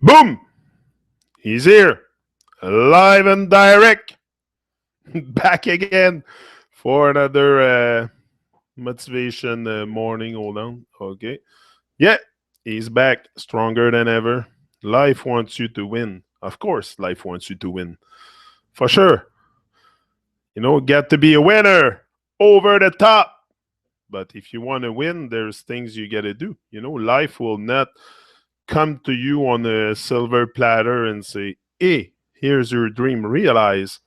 Boom! He's here, live and direct, back again for another motivation morning. Hold on. Okay. Yeah, he's back, stronger than ever. Life wants you to win. Of course, life wants you to win. For sure. Get to be a winner over the top. But if you want to win, there's things you got to do. Life will not come to you on a silver platter and say, hey, here's your dream. Realize,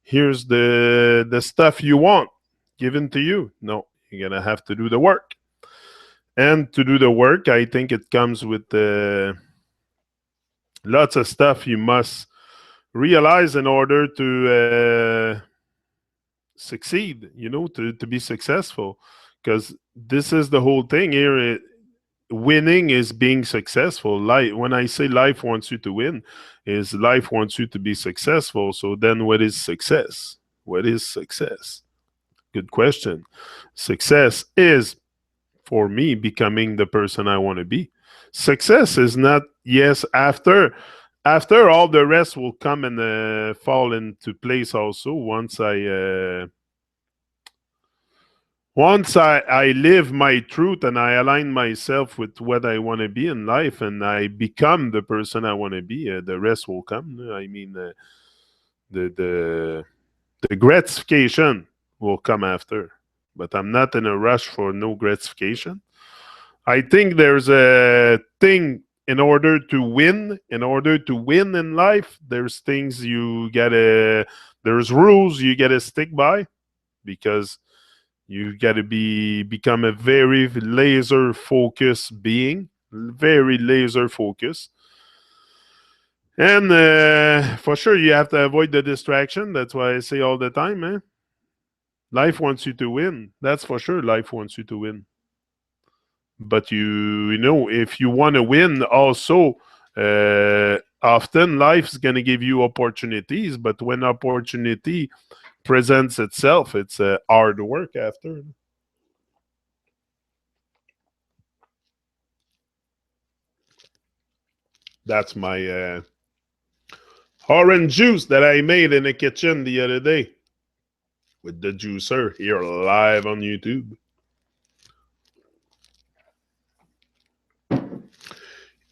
here's the stuff you want given to you. No, you're going to have to do the work. And to do the work, I think it comes with lots of stuff you must realize in order to succeed, to be successful. Because this is the whole thing here. Winning is being successful. When I say life wants you to win, is life wants you to be successful. So then what is success? What is success? Good question. Success is, for me, becoming the person I want to be. Success is not, yes, after all the rest will come and fall into place also once I live my truth and I align myself with what I want to be in life and I become the person I want to be, the rest will come. I mean, the the gratification will come after. But I'm not in a rush for no gratification. I think there's a thing in order to win in life, there's things there's rules you gotta stick by because you got to become a very laser focused being, very laser focused. And for sure, you have to avoid the distraction. That's why I say all the time, man. Life wants you to win. That's for sure. Life wants you to win. But if you want to win, also, often life's gonna give you opportunities. But when opportunity presents itself, it's hard work after. That's my orange juice that I made in the kitchen the other day with the juicer here live on YouTube.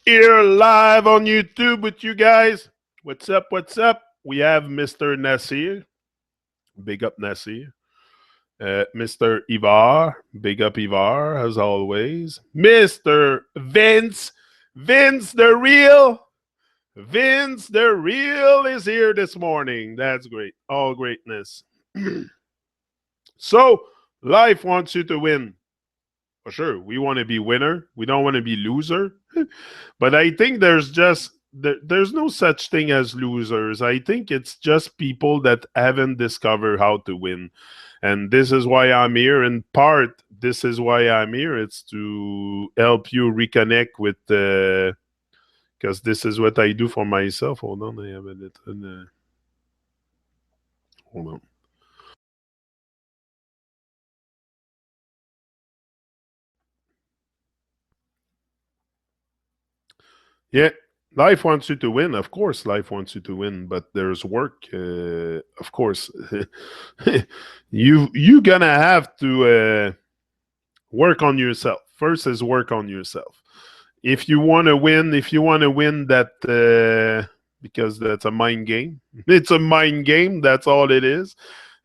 Here live on YouTube with you guys. What's up? What's up? We have Mr. Nasir. Big up Nasir. Mr. Ivar. Big up Ivar, as always. Mr. Vince. Vince the Real. Vince the Real is here this morning. That's great. All greatness. So, life wants you to win. For sure. We want to be winner. We don't want to be loser. But I think there's no such thing as losers. I think it's just people that haven't discovered how to win. And this is why I'm here. In part, this is why I'm here. It's to help you reconnect with because this is what I do for myself. Hold on, I have a little. Hold on. Yeah, life wants you to win. Of course, life wants you to win, but there's work. Of course, you gonna have to work on yourself. First is work on yourself. If you want to win, that because that's a mind game. It's a mind game. That's all it is.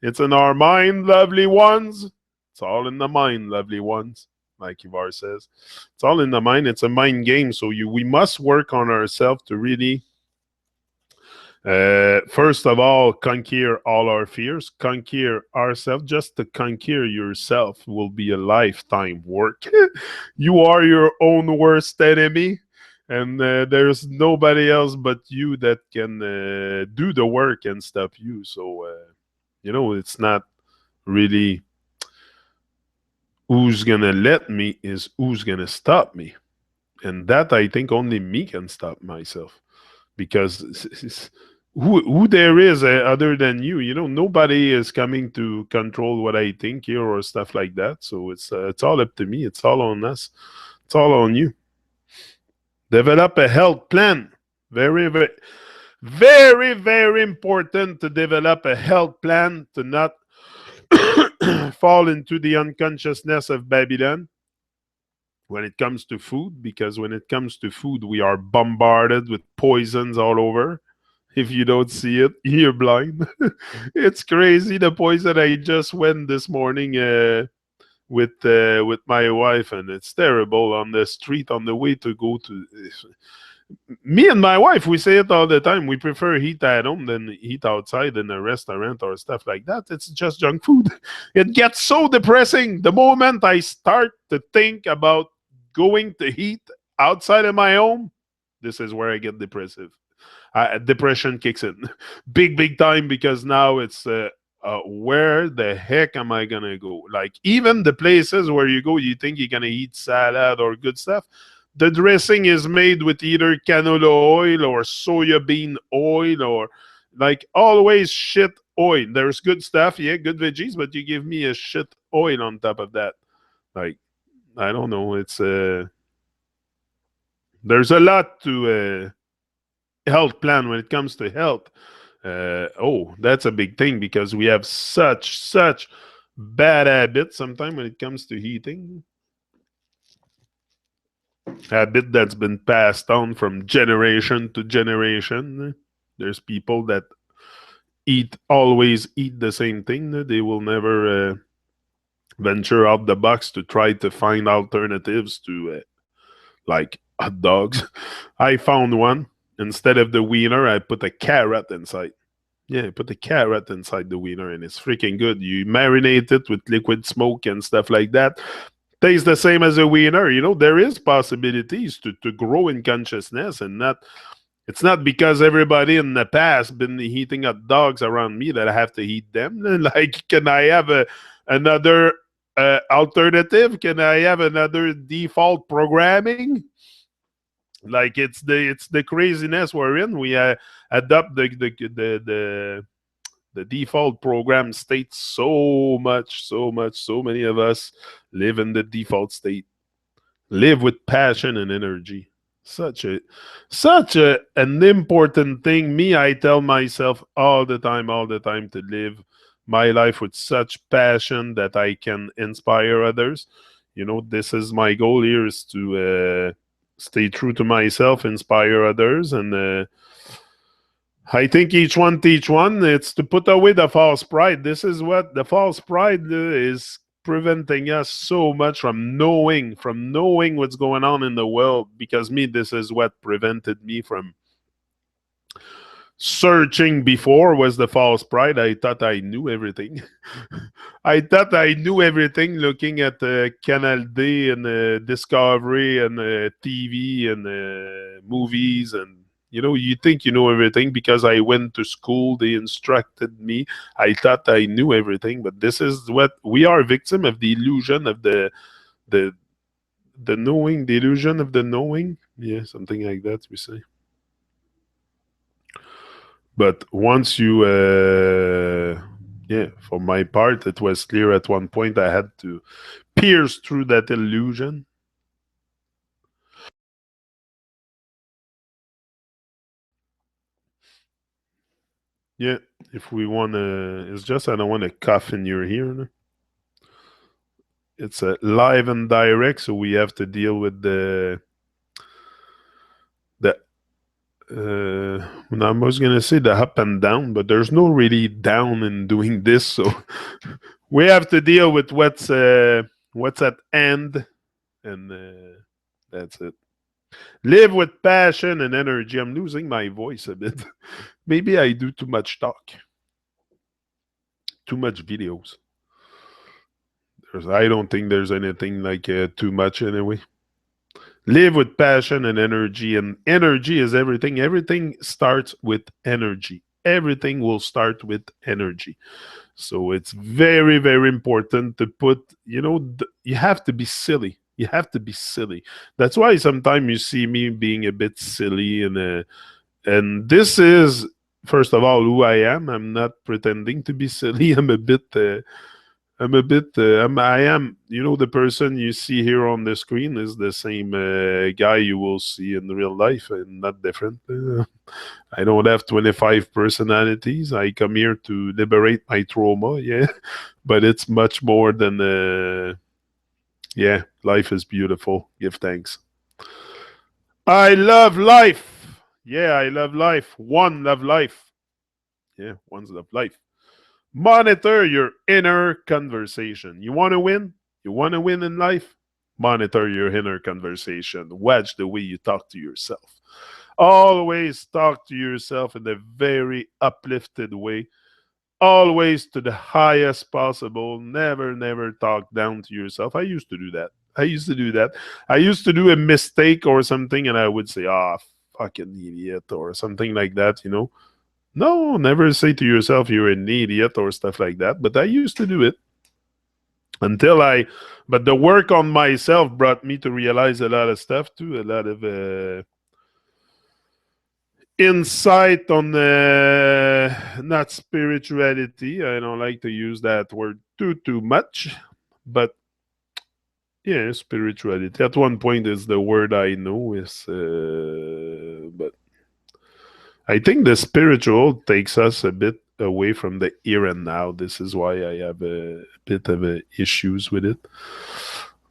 It's in our mind, lovely ones. It's all in the mind, lovely ones. Like Ivar says, it's all in the mind. It's a mind game. So we must work on ourselves to really, first of all, conquer all our fears, conquer ourselves. Just to conquer yourself will be a lifetime work. You are your own worst enemy, and there's nobody else but you that can do the work and stop you. So, it's not really who's gonna let me, is who's gonna stop me. And that I think only me can stop myself because who there is other than you. Nobody is coming to control what I think here or stuff like that. So it's all up to me. It's all on us. It's all on you. Develop a health plan. Very, very, very, very important to develop a health plan to not fall into the unconsciousness of Babylon when it comes to food, because when it comes to food, we are bombarded with poisons all over. If you don't see it, you're blind. It's crazy the poison I just went this morning with my wife, and it's terrible on the street on the way to go to. Me and my wife, we say it all the time. We prefer eat at home than eat outside in a restaurant or stuff like that. It's just junk food. It gets so depressing the moment I start to think about going to eat outside of my home. This is where I get depressive. Depression kicks in, big time, because now it's where the heck am I gonna go? Like, even the places where you go, you think you're gonna eat salad or good stuff. The dressing is made with either canola oil or soya bean oil, or like always shit oil. There's good stuff, yeah, good veggies, but you give me a shit oil on top of that. Like, I don't know. It's there's a lot to health plan when it comes to health. Oh, that's a big thing, because we have such bad habits sometimes when it comes to eating. Habit that's been passed on from generation to generation. There's people that always eat the same thing. They will never venture out the box to try to find alternatives to like hot dogs. I found one. Instead of the wiener, I put a carrot inside. Yeah, put the carrot inside the wiener, and it's freaking good. You marinate it with liquid smoke and stuff like that. Tastes the same as a wiener. You know, there is possibilities to grow in consciousness, and not. It's not because everybody in the past been eating hot dogs around me that I have to eat them. Like, can I have another alternative? Can I have another default programming? Like, it's the craziness we're in. We adopt the default program state so much, so many of us live in the default state. Live with passion and energy. Such a an important thing. Me, I tell myself all the time to live my life with such passion that I can inspire others. You know, this is my goal here, is to stay true to myself, inspire others, and I think each one teach one. It's to put away the false pride. This is what the false pride is preventing us so much from knowing what's going on in the world. Because me, this is what prevented me from searching before, was the false pride. I thought I knew everything. I thought I knew everything, looking at Canal D and Discovery and TV and movies, and you think you know everything because I went to school. They instructed me. I thought I knew everything, but this is what we are, victim of the illusion of the the knowing, the illusion of the knowing. Yeah, something like that we say. But once you, yeah, for my part, it was clear at one point I had to pierce through that illusion. Yeah, if we want to, it's just I don't want to cough in your ear. No? It's a live and direct, so we have to deal with the I was gonna say the up and down, but there's no really down in doing this, so we have to deal with what's at end, and that's it. Live with passion and energy. I'm losing my voice a bit. Maybe I do too much talk, too much videos. I don't think there's anything like too much anyway. Live with passion and energy, and energy is everything. Everything starts with energy. Everything will start with energy. So it's very, very important to put, you have to be silly. You have to be silly. That's why sometimes you see me being a bit silly, and this is, first of all, who I am. I'm not pretending to be silly. I'm a bit I'm a bit. I am. You know, the person you see here on the screen is the same guy you will see in real life, and not different. I don't have 25 personalities. I come here to liberate my trauma. Yeah, but it's much more than. Yeah, life is beautiful. Give thanks. I love life. Yeah, I love life. One love life. Yeah, one's love life. Monitor your inner conversation. You want to win? You want to win in life? Monitor your inner conversation. Watch the way you talk to yourself. Always talk to yourself in a very uplifted way. Always to the highest possible. Never, never talk down to yourself. I used to do that. I used to do that. I used to do a mistake or something, and I would say, ah, fucking idiot, or something like that, you know. No, never say to yourself you're an idiot or stuff like that. But I used to do it until but the work on myself brought me to realize a lot of stuff too, a lot of insight on not spirituality. I don't like to use that word too much, but yeah, spirituality. At one point, is the word I know is, but I think the spiritual takes us a bit away from the here and now. This is why I have a bit of issues with it,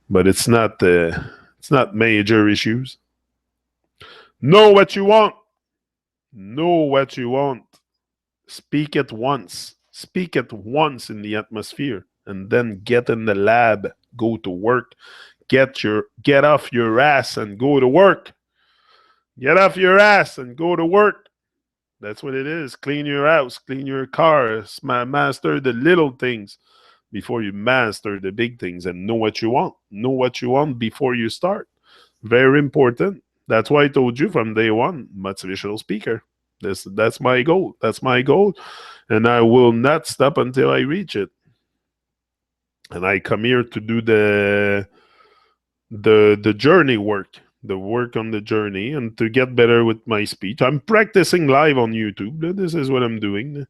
but it's not major issues. Know what you want. Know what you want. Speak it once. Speak it once in the atmosphere, and then get in the lab. Go to work. Get off your ass and go to work. Get off your ass and go to work. That's what it is. Clean your house, clean your car, master the little things before you master the big things, and know what you want. Know what you want before you start. Very important. That's why I told you from day one, motivational speaker. That's my goal. That's my goal. And I will not stop until I reach it. And I come here to do the journey work, the work on the journey, and to get better with my speech. I'm practicing live on YouTube. This is what I'm doing.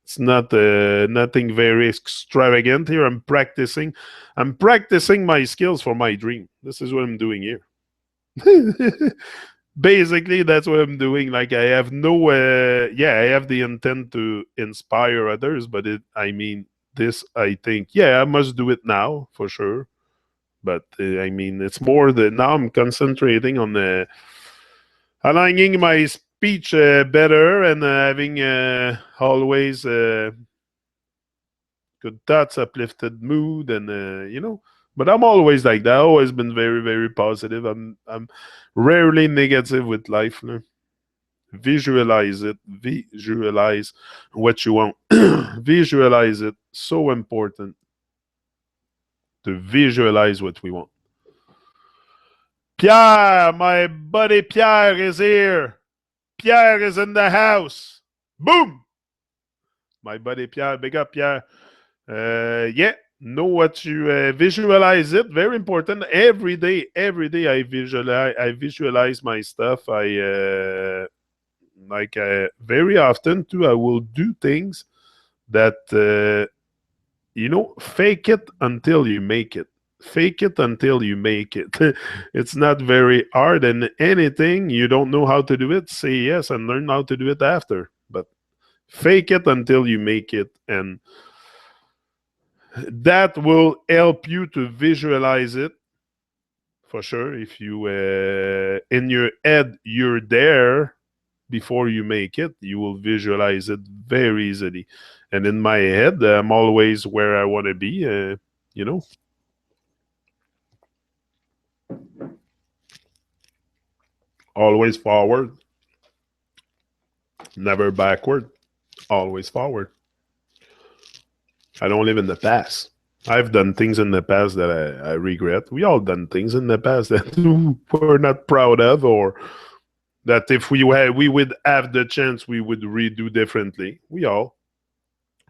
It's not nothing very extravagant here. I'm practicing. I'm practicing my skills for my dream. This is what I'm doing here. Basically, that's what I'm doing. Like, I have no, yeah, I have the intent to inspire others, but I mean, this, I think, yeah, I must do it now for sure. But I mean, it's more that now I'm concentrating on aligning my speech better, and having always good thoughts, uplifted mood, and you know. But I'm always like that. I've always been very, very positive. I'm rarely negative with life. No? Visualize it. Visualize what you want. Visualize it. So important to visualize what we want. Pierre, my buddy Pierre is here. Pierre is in the house. Boom! My buddy Pierre, big up Pierre. Yeah, know what you visualize it. Very important. Every day I visualize my stuff. I very often too. I will do things that you know, fake it until you make it. Fake it until you make it. It's not very hard, and anything you don't know how to do it, say yes and learn how to do it after. But fake it until you make it, and that will help you to visualize it for sure. If you in your head you're there before you make it, you will visualize it very easily. And in my head, I'm always where I want to be. You know, always forward, never backward, always forward. I don't live in the past. I've done things in the past that I regret. We all done things in the past that we're not proud of, or that if we would have the chance, we would redo differently. We all,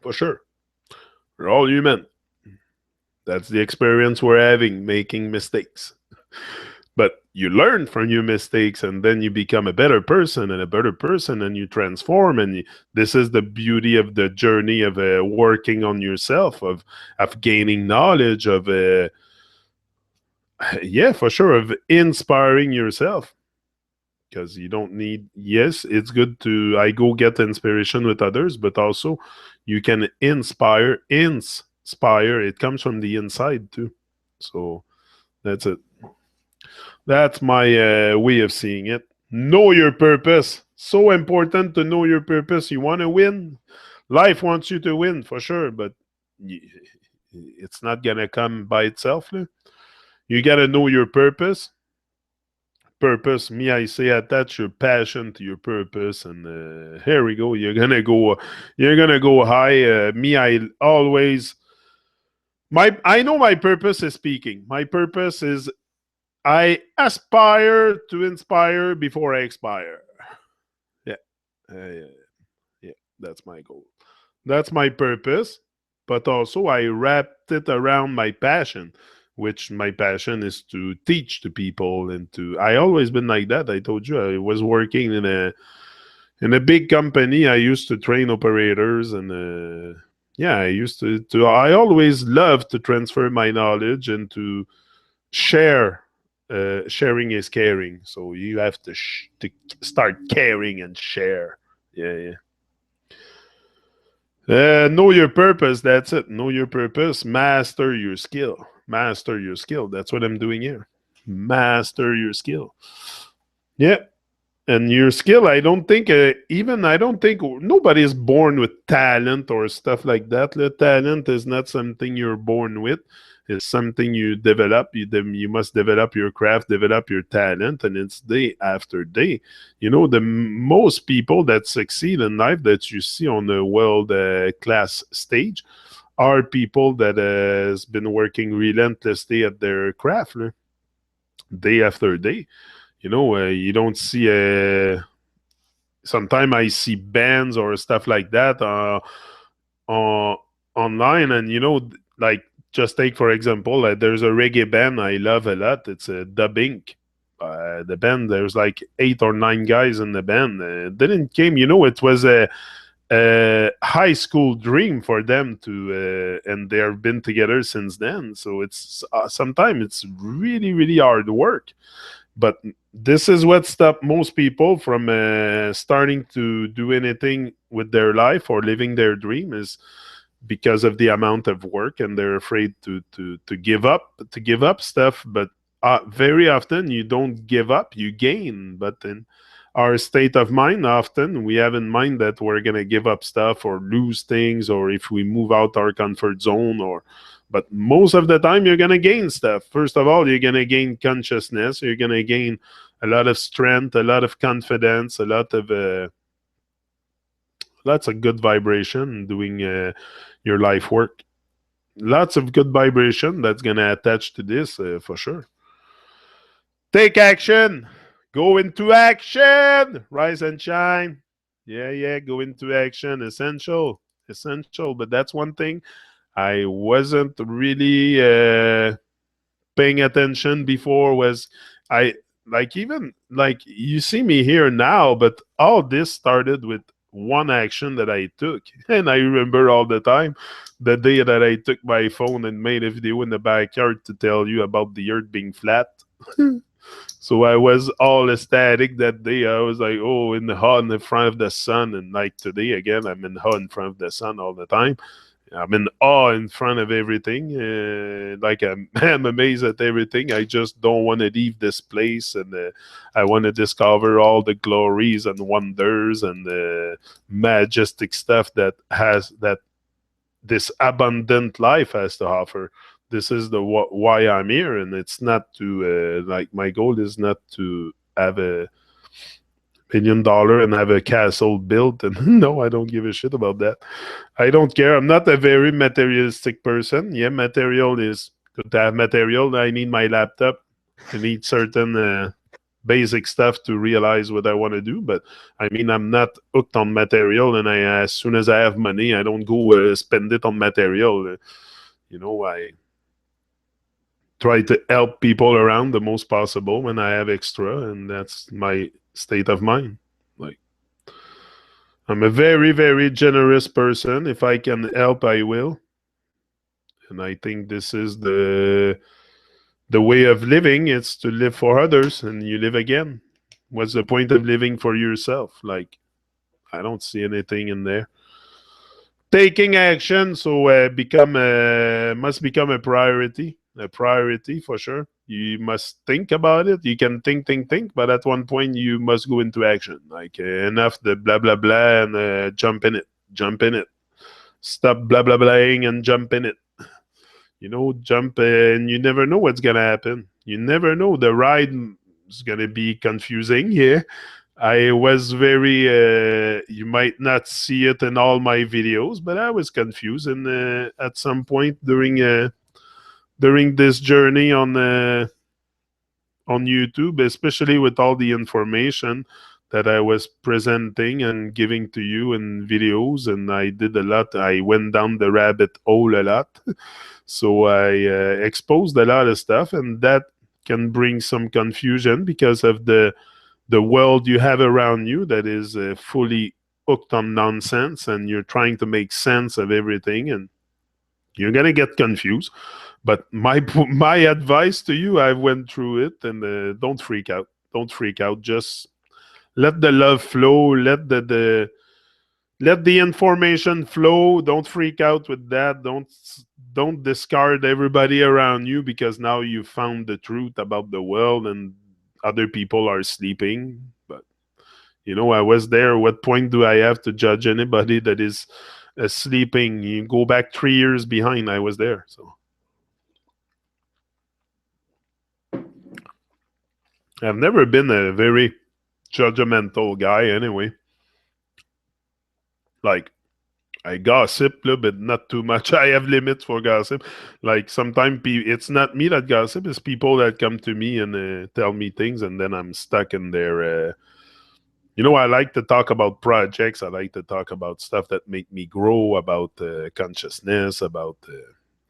for sure. We're all human. That's the experience we're having, making mistakes. But you learn from your mistakes, and then you become a better person and a better person, and you transform. And this is the beauty of the journey of working on yourself, of gaining knowledge, of yeah, for sure, of inspiring yourself. Because you don't need, yes, it's good to I go get inspiration with others, but also you can inspire. It comes from the inside too. So that's it. That's my way of seeing it. Know your purpose. So important to know your purpose. You want to win. Life wants you to win for sure, but it's not gonna come by itself. You gotta know your purpose. Purpose. Me, I say attach your passion to your purpose, and here we go. You're gonna go. You're gonna go high. Me, I always my. I know my purpose is speaking. My purpose is I aspire to inspire before I expire. Yeah. Yeah. Yeah. That's my goal. That's my purpose. But also, I wrapped it around my passion, which my passion is to teach to people and to. I always been like that. I told you I was working in a big company. I used to train operators and yeah, I used to. I always loved to transfer my knowledge and to share. Sharing is caring, so you have to start caring and share. Yeah, yeah. Know your purpose. That's it. Know your purpose. Master your skill. Master your skill. That's what I'm doing here. Master your skill. Yeah. And your skill, I don't think, even I don't think nobody is born with talent or stuff like that. The talent is not something you're born with. It's something you develop. You must develop your craft, develop your talent, and it's day after day. You know, the most people that succeed in life that you see on the world class stage are people that has been working relentlessly at their craft, day after day. You know, you don't see sometimes I see bands or stuff like that uh, online, and like just take for example, there's a reggae band I love a lot. It's a Dubbing. The band, there's like 8 or 9 guys in the band. Didn't came, it was a high school dream for them to, and they have been together since then. So it's sometimes it's really really hard work, but this is what stopped most people from starting to do anything with their life or living their dream is because of the amount of work, and they're afraid to give up stuff. But very often you don't give up, you gain. But in our state of mind, often we have in mind that we're going to give up stuff or lose things, or if we move out our comfort zone, or but most of the time you're going to gain stuff. First of all, you're going to gain consciousness, you're going to gain a lot of strength, a lot of confidence, a lot of lots of good vibration doing your life work. Lots of good vibration that's going to attach to this for sure. Take action. Go into action. Rise and shine. Yeah, yeah. Go into action. Essential. Essential. But that's one thing I wasn't really paying attention before was I like even like you see me here now, but all this started with one action that I took. And I remember all the time the day that I took my phone and made a video in the backyard to tell you about the earth being flat. So I was all ecstatic that day. I was like, oh, in the hot in the front of the sun. And like today again, I'm in hot in front of the sun all the time. I'm in awe in front of everything. Like I'm amazed at everything. I just don't want to leave this place, and I want to discover all the glories and wonders and the majestic stuff that this abundant life has to offer. This is the why I'm here, and it's not to like my goal is not to have $1 million and have a castle built. And no, I don't give a shit about that. I don't care. I'm not a very materialistic person. Yeah, material is good to have material. I need my laptop. I need certain basic stuff to realize what I want to do. But I mean, I'm not hooked on material. And as soon as I have money, I don't go spend it on material. I try to help people around the most possible when I have extra, and that's my state of mind. Like, I'm a very, very generous person. If I can help, I will. And I think this is the way of living. It's to live for others, and you live again. What's the point of living for yourself? Like, I don't see anything in there. Taking action, so must become a priority for sure. You must think about it. You can think, but at one point you must go into action. Like, enough the blah blah blah, and jump in it, jump in it. Stop blah blah blahing and jump in it. Jump, and you never know what's gonna happen. You never know. The ride is gonna be confusing. Yeah, I was very. You might not see it in all my videos, but I was confused, and at some point during this journey on YouTube, especially with all the information that I was presenting and giving to you in videos, and I did a lot. I went down the rabbit hole a lot. So I exposed a lot of stuff, and that can bring some confusion because of the world you have around you that is fully hooked on nonsense, and you're trying to make sense of everything, and you're gonna get confused. But my advice to you, I went through it, and don't freak out. Don't freak out. Just let the love flow. Let the information flow. Don't freak out with that. Don't discard everybody around you because now you found the truth about the world and other people are sleeping. But I was there. What point do I have to judge anybody that is sleeping? You go back 3 years behind. I was there. So I've never been a very judgmental guy anyway. Like, I gossip, but not too much. I have limits for gossip. Like, sometimes it's not me that gossip, it's people that come to me and tell me things, and then I'm stuck in their. I like to talk about projects. I like to talk about stuff that make me grow, about consciousness, about.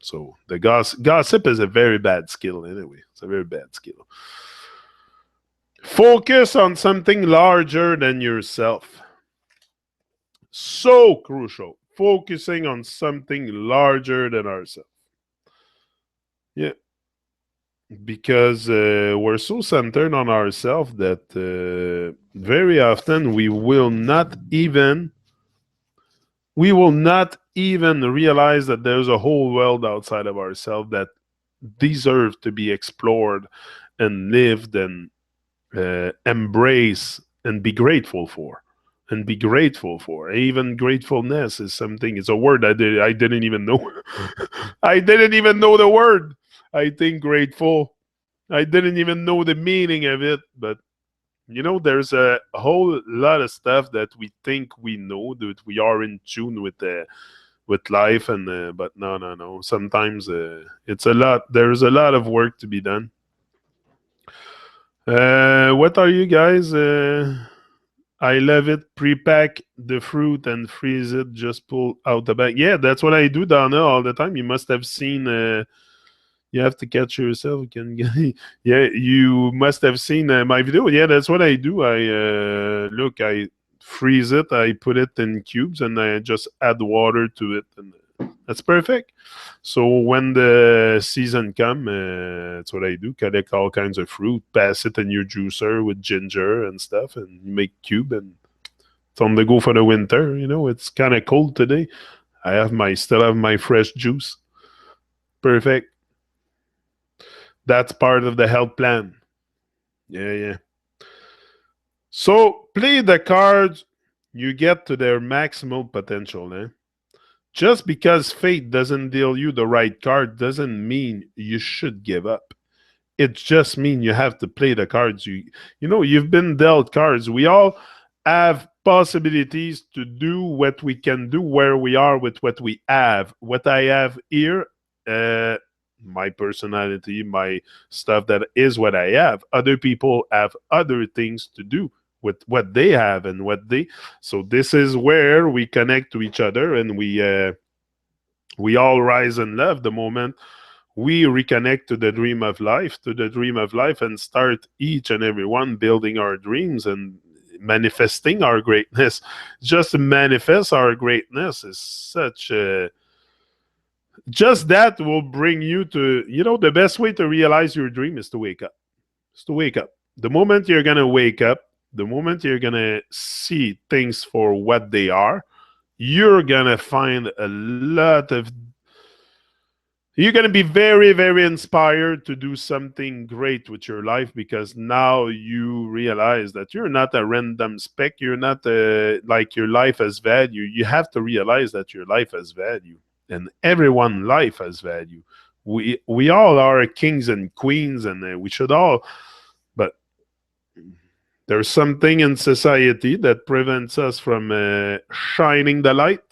So the gossip is a very bad skill anyway. It's a very bad skill. Focus on something larger than yourself. So crucial. Focusing on something larger than ourselves. Yeah. Because we're so centered on ourselves that very often we will not even realize that there's a whole world outside of ourselves that deserve to be explored and lived and embrace and be grateful for. Even gratefulness is something. It's a word I didn't even know. I didn't even know the word. I think grateful. I didn't even know the meaning of it. But there's a whole lot of stuff that we think we know, that we are in tune with life, and but no. Sometimes it's a lot. There's a lot of work to be done. What are you guys? I love it. Pre-pack the fruit and freeze it. Just pull out the bag. Yeah, that's what I do, Donna, all the time. You must have seen. You have to catch yourself. Yeah, you must have seen my video. Yeah, that's what I do. I freeze it. I put it in cubes, and I just add water to it, and that's perfect. So when the season come, that's what I do. Collect all kinds of fruit, pass it in your juicer with ginger and stuff, and you make cube, and it's on the go for the winter. It's kind of cold today. Still have my fresh juice. Perfect. That's part of the health plan. Yeah. So play the cards you get to their maximal potential, eh? Just because fate doesn't deal you the right card doesn't mean you should give up. It just means you have to play the cards. You've been dealt cards. We all have possibilities to do what we can do where we are with what we have. What I have here, my personality, my stuff, that is what I have. Other people have other things to do with what they have and so this is where we connect to each other, and we all rise in love the moment we reconnect to the dream of life, and start each and every one building our dreams and manifesting our greatness. Just to manifest our greatness is such a, just that will bring you to, the best way to realize your dream is to wake up. Is to wake up. The moment you're going to wake up, the moment you're going to see things for what they are, you're going to find a lot of, you're going to be very, very inspired to do something great with your life, because now you realize that you're not a random speck. You're not like your life has value. You have to realize that your life has value, and everyone's life has value. We all are kings and queens, and we should all. But there's something in society that prevents us from shining the light.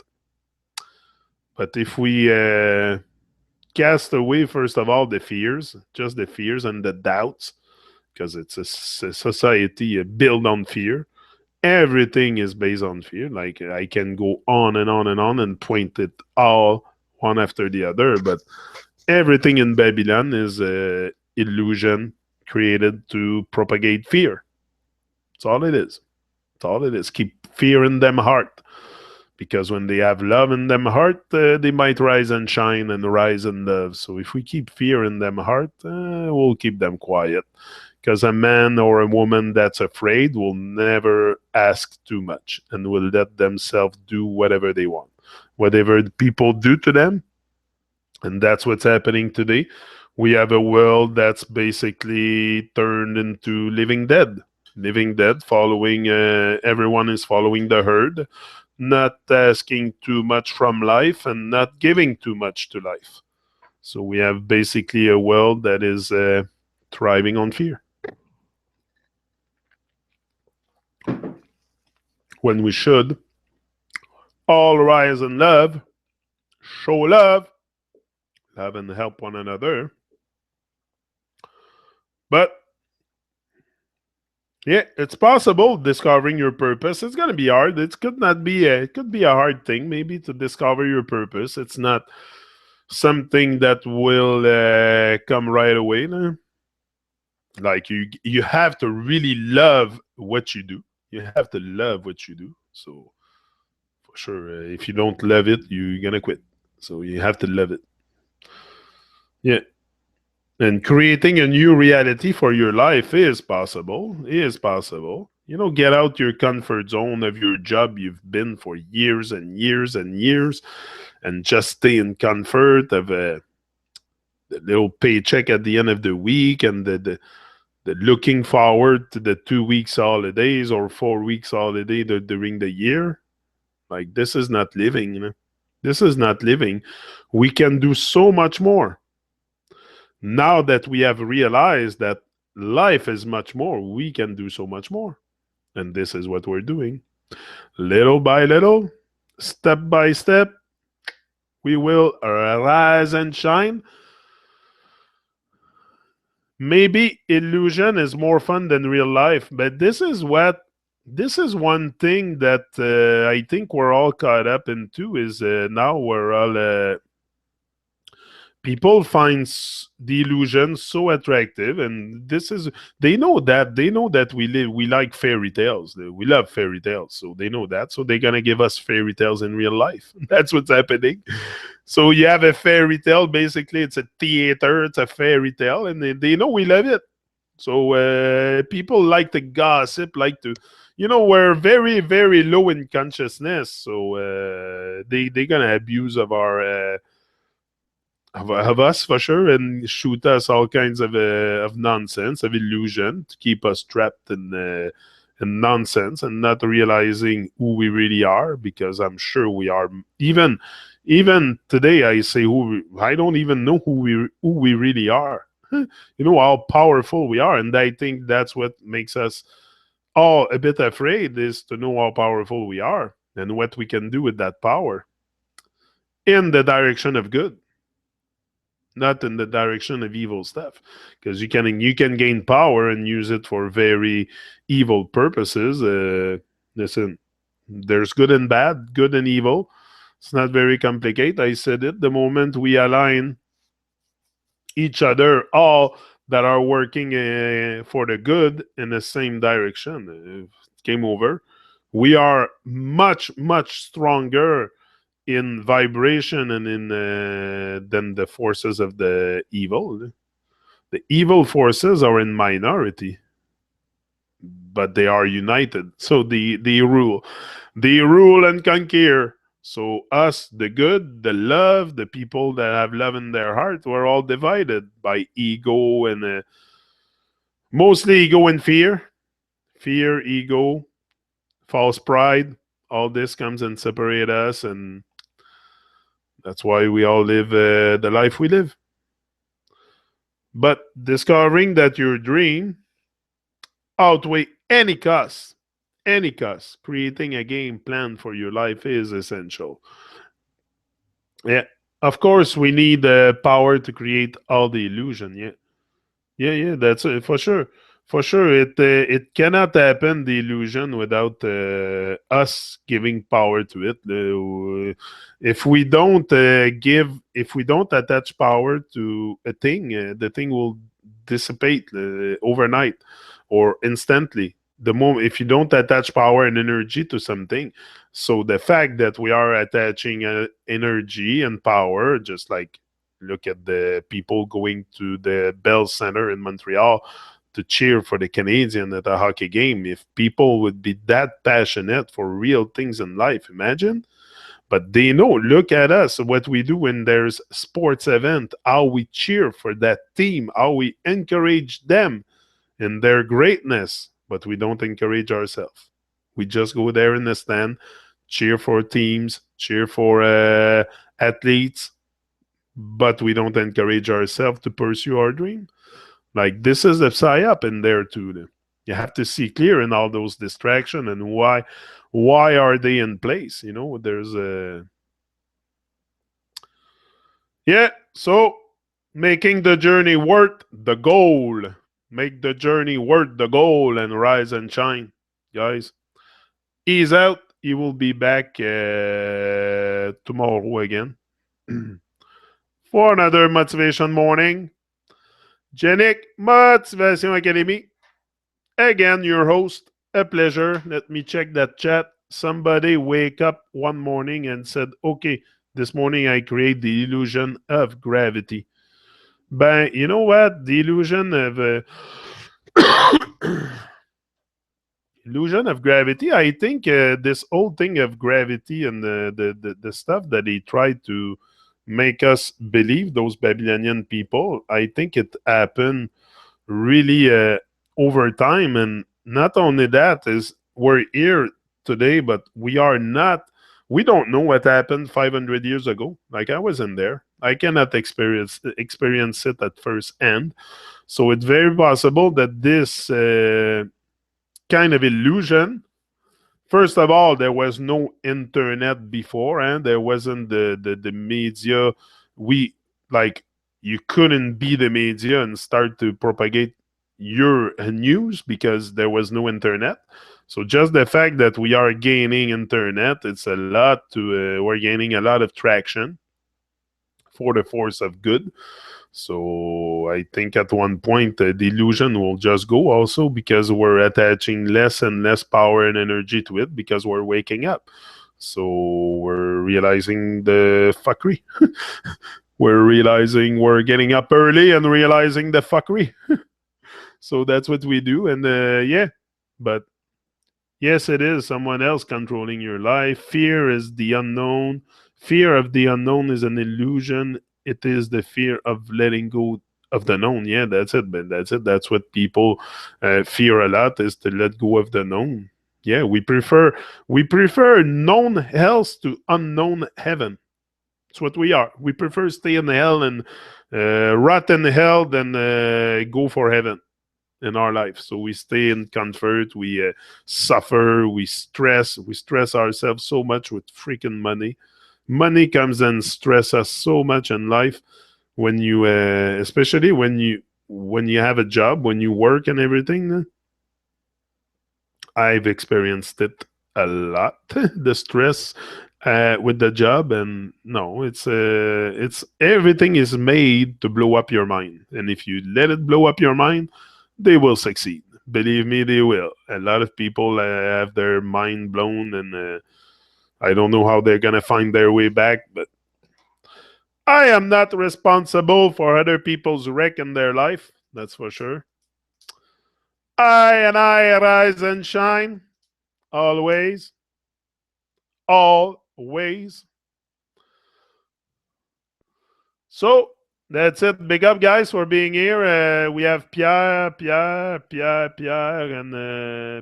But if we cast away, first of all, the fears, just the fears and the doubts, because it's a society built on fear. Everything is based on fear. Like, I can go on and on and on and point it all one after the other, but everything in Babylon is a illusion created to propagate fear. That's all it is. That's all it is. Keep fear in them heart. Because when they have love in them heart, they might rise and shine and rise in love. So if we keep fear in them heart, we'll keep them quiet. Because a man or a woman that's afraid will never ask too much and will let themselves do whatever they want. Whatever people do to them, and that's what's happening today. We have a world that's basically turned into living dead. Living dead, following, everyone is following the herd, not asking too much from life and not giving too much to life. So we have basically a world that is thriving on fear. When we should all rise in love, show love, love and help one another. But yeah, it's possible discovering your purpose. It's gonna be hard. It could not be a, it could be a hard thing maybe to discover your purpose. It's not something that will come right away. No? Like, you have to really love what you do. You have to love what you do. So for sure, if you don't love it, you're gonna quit. So you have to love it. Yeah. And creating a new reality for your life is possible. Is possible. Get out your comfort zone of your job you've been for years and years and years, and just stay in comfort of the little paycheck at the end of the week, and the looking forward to the 2 weeks holidays or 4 weeks holiday during the year. Like, this is not living. This is not living. We can do so much more. Now that we have realized that life is much more, we can do so much more. And this is what we're doing. Little by little, step by step, we will rise and shine. Maybe illusion is more fun than real life, but this is one thing that I think we're all caught up into, is now we're all people find the illusion so attractive, and they know that we like fairy tales. We love fairy tales, so they know that, so they're gonna give us fairy tales in real life. That's what's happening. So you have a fairy tale, basically it's a theater, it's a fairy tale, and they know we love it. So people like to gossip, like to, we're very, very low in consciousness, so they're gonna abuse of us for sure, and shoot us all kinds of nonsense, of illusion, to keep us trapped in nonsense and not realizing who we really are. Because I'm sure we are, even today, I say I don't even know who we really are. How powerful we are, and I think that's what makes us all a bit afraid, is to know how powerful we are and what we can do with that power in the direction of good, not in the direction of evil stuff. Because you can gain power and use it for very evil purposes. Listen, there's good and bad, good and evil. It's not very complicated. I said it. The moment we align each other, all that are working for the good in the same direction. Game over. We are much, much stronger in vibration and in than the forces of the evil. The evil forces are in minority, but they are united. So they rule and conquer. So us, the good, the love, the people that have love in their heart, we're all divided by ego and mostly ego and fear, ego, false pride. All this comes and separate us, and that's why we all live the life we live. But discovering that your dream outweigh any cost, creating a game plan for your life is essential. Yeah, of course, we need the power to create all the illusion. Yeah, yeah. That's it for sure. For sure, it cannot happen the illusion without us giving power to it. If we don't if we don't attach power to a thing, the thing will dissipate overnight or instantly. The moment if you don't attach power and energy to something, so the fact that we are attaching energy and power, just like look at the people going to the Bell Center in Montreal to cheer for the Canadian at a hockey game. If people would be that passionate for real things in life, imagine. But they know, look at us, what we do when there's sports event, how we cheer for that team, how we encourage them in their greatness, but we don't encourage ourselves. We just go there in the stand, cheer for teams, cheer for athletes, but we don't encourage ourselves to pursue our dream. Like this is the psyop in there too. You have to see clear in all those distractions and why are they in place? You know, there's a yeah. So making the journey worth the goal. Make the journey worth the goal and rise and shine, guys. Ease out. He will be back tomorrow again for another motivation morning. Genic Motivation Academy. Again, your host. A pleasure. Let me check that chat. Somebody wake up one morning and said, okay, this morning I create the illusion of gravity. Ben, you know what? The illusion of illusion of gravity. I think this whole thing of gravity and the stuff that he tried to make us believe, those Babylonian people, I think it happened really over time. And not only that, is we're here today, but we don't know what happened 500 years ago. Like I wasn't there. I cannot experience it at first hand. So it's very possible that this kind of illusion. First of all, there was no internet before, and there wasn't the media. We like you couldn't be the media and start to propagate your news because there was no internet. So just the fact that we are gaining internet, it's a lot to we're gaining a lot of traction for the force of good. So I think at one point the illusion will just go also because we're attaching less and less power and energy to it because we're waking up. So we're realizing the fuckery. We're realizing we're getting up early and realizing the fuckery. So that's what we do. And yeah, but yes, it is someone else controlling your life. Fear is the unknown. Fear of the unknown is an illusion. It is the fear of letting go of the known. Yeah, that's it, man. That's it. That's what people fear a lot is to let go of the known. Yeah, we prefer known hells to unknown heaven. It's what we are. We prefer stay in hell and rot in hell than go for heaven in our life. So we stay in comfort, we suffer, we stress ourselves so much with freaking money. Money comes and stress us so much in life when you, especially when you have a job, when you work and everything. I've experienced it a lot. The stress with the job. And no, it's everything is made to blow up your mind, and if you let it blow up your mind, they will succeed. Believe me, they will. A lot of people have their mind blown, and I don't know how they're gonna find their way back, but I am not responsible for other people's wreck in their life, that's for sure. I rise and shine always, always. So that's it. Big up, guys, for being here. We have Pierre, and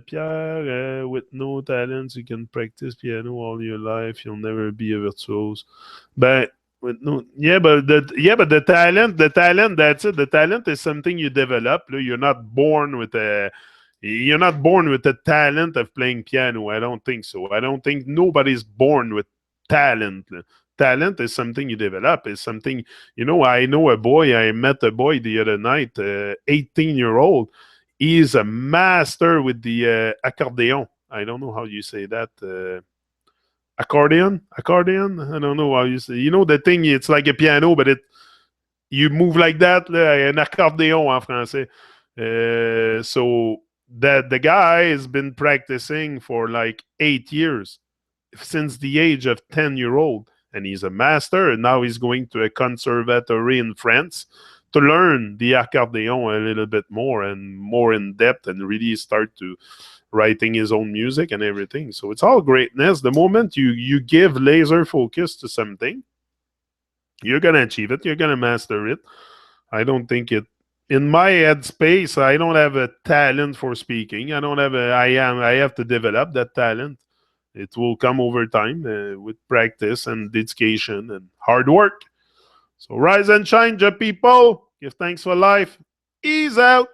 Pierre with no talents. You can practice piano all your life. You'll never be a virtuoso. But with no, but the talent. That's it. The talent is something you develop. You're not born with a. You're not born with the talent of playing piano. I don't think so. I don't think nobody's born with talent. Talent is something you develop. It's something, I know a boy. I met a boy the other night, 18-year-old. He's a master with the accordion. I don't know how you say that. Accordion. I don't know how you say. The thing. It's like a piano, but you move like that. Un accordéon en français. So that the guy has been practicing for like 8 years, since the age of 10-year-old, and he's a master. And now he's going to a conservatory in France to learn the accordion a little bit more and more in depth, and really start to writing his own music and everything. So it's all greatness. The moment you give laser focus to something, you're gonna achieve it. You're gonna master it. I don't think it. In my head space, I don't have a talent for speaking. I don't have a. I have to develop that talent. It will come over time with practice and dedication and hard work. So rise and shine, ja people. Give thanks for life. Ease out.